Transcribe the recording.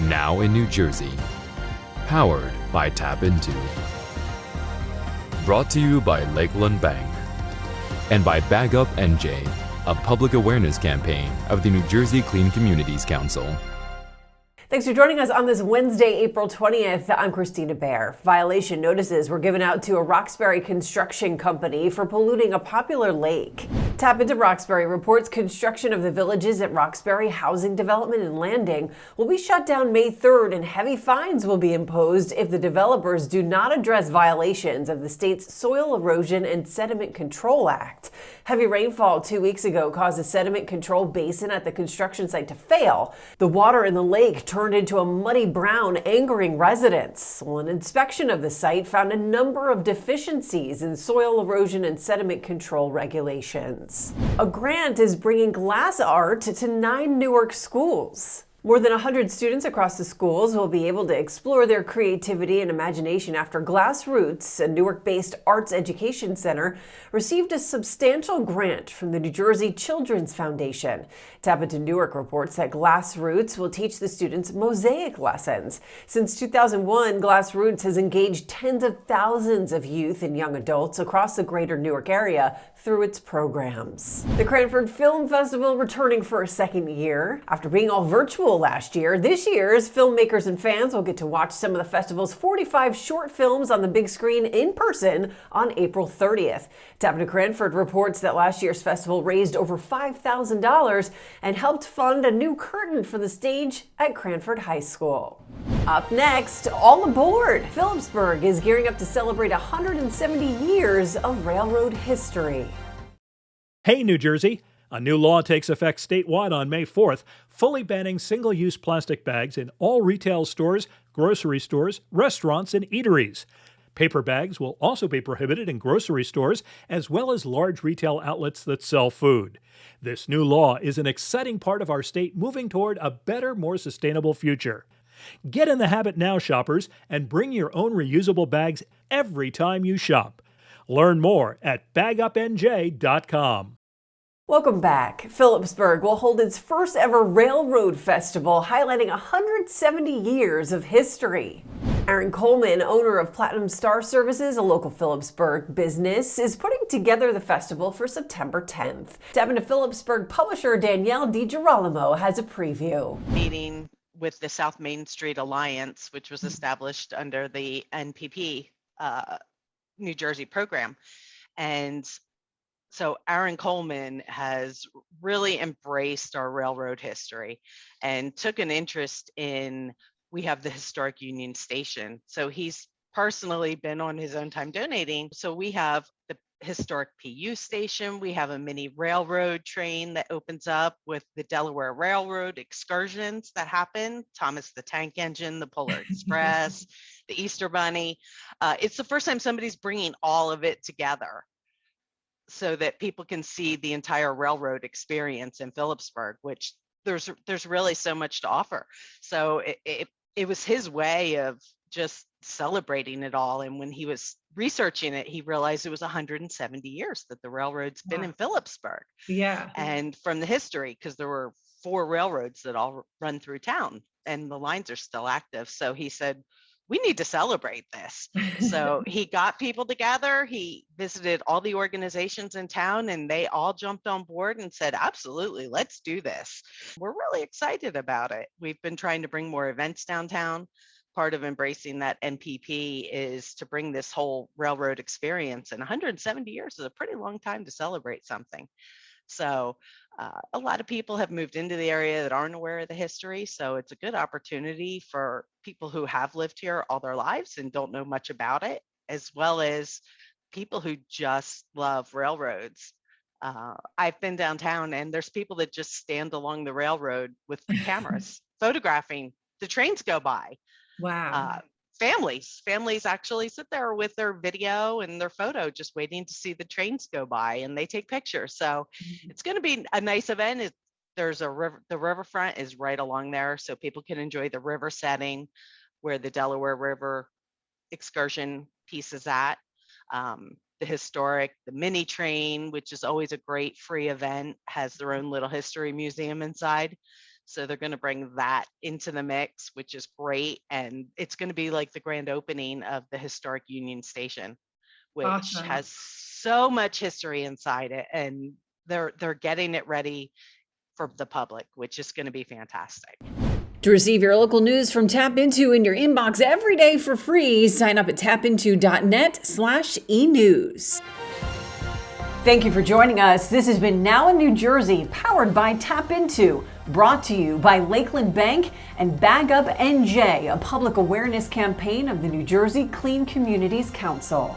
now in New Jersey. Powered by TAPinto. Brought to you by Lakeland Bank. And by Bag Up NJ, a public awareness campaign of the New Jersey Clean Communities Council. Thanks for joining us on this Wednesday, April 20th. I'm Kristina Behr. Violation notices were given out to a Roxbury construction company for polluting a popular lake. TAPinto Roxbury reports construction of the villages at Roxbury Housing Development and Landing will be shut down May 3rd, and heavy fines will be imposed if the developers do not address violations of the state's Soil Erosion and Sediment Control Act. Heavy rainfall 2 weeks ago caused a sediment control basin at the construction site to fail. The water in the lake turned into a muddy brown, angering residents. Well, an inspection of the site found a number of deficiencies in soil erosion and sediment control regulations. A grant is bringing glass art to 9 Newark schools. More than 100 students across the schools will be able to explore their creativity and imagination after Glass Roots, a Newark-based arts education center, received a substantial grant from the New Jersey Children's Foundation. TAPinto Newark reports that Glass Roots will teach the students mosaic lessons. Since 2001, Glass Roots has engaged tens of thousands of youth and young adults across the greater Newark area through its programs. The Cranford Film Festival returning for a second year. After being all virtual last year, this year's filmmakers and fans will get to watch some of the festival's 45 short films on the big screen in person on April 30th. TAPinto Cranford reports that last year's festival raised over $5,000 and helped fund a new curtain for the stage at Cranford High School. Up next, all aboard! Phillipsburg is gearing up to celebrate 170 years of railroad history. Hey, New Jersey! A new law takes effect statewide on May 4th, fully banning single-use plastic bags in all retail stores, grocery stores, restaurants, and eateries. Paper bags will also be prohibited in grocery stores as well as large retail outlets that sell food. This new law is an exciting part of our state moving toward a better, more sustainable future. Get in the habit now, shoppers, and bring your own reusable bags every time you shop. Learn more at bagupnj.com. Welcome back. Phillipsburg will hold its first ever Railroad Festival, highlighting 170 years of history. Aaron Coleman, owner of Platinum Star Services, a local Phillipsburg business, is putting together the festival for September 10th. TAPinto Phillipsburg publisher Danielle DiGirolamo has a preview. Meeting with the South Main Street Alliance, which was established under the NPP New Jersey program. And so Aaron Coleman has really embraced our railroad history and took an interest in, we have the historic Union Station. So he's personally been on his own time donating. So we have the historic PU station. We have a mini railroad train that opens up with the Delaware Railroad excursions that happen. Thomas the Tank Engine, the Polar Express, the Easter Bunny. It's the first time somebody's bringing all of it together so that people can see the entire railroad experience in Phillipsburg, which there's really so much to offer. So it was his way of just celebrating it all. And when he was researching it, he realized it was 170 years that the railroad's been in Phillipsburg. Yeah. And from the history, because there were 4 railroads that all run through town and the lines are still active. So he said, we need to celebrate this. So he got people together. He visited all the organizations in town and they all jumped on board and said, absolutely, let's do this. We're really excited about it. We've been trying to bring more events downtown. Part of embracing that NPP is to bring this whole railroad experience, and 170 years is a pretty long time to celebrate something. So a lot of people have moved into the area that aren't aware of the history. So it's a good opportunity for people who have lived here all their lives and don't know much about it, as well as people who just love railroads. I've been downtown and there's people that just stand along the railroad with cameras photographing the trains go by. Wow. Families actually sit there with their video and their photo just waiting to see the trains go by, and they take pictures. So it's going to be a nice event. There's a river, the riverfront is right along there, so people can enjoy the river setting where the Delaware River excursion piece is at. The mini train, which is always a great free event, has their own little history museum inside. So they're going to bring that into the mix, which is great. And it's going to be like the grand opening of the historic Union Station, which Awesome. has so much history inside it. And they're getting it ready for the public, which is going to be fantastic. To receive your local news from TAPinto in your inbox every day for free, sign up at tapinto.net/enews. Thank you for joining us. This has been Now in New Jersey, powered by TAPinto, brought to you by Lakeland Bank and Bag Up NJ, a public awareness campaign of the New Jersey Clean Communities Council.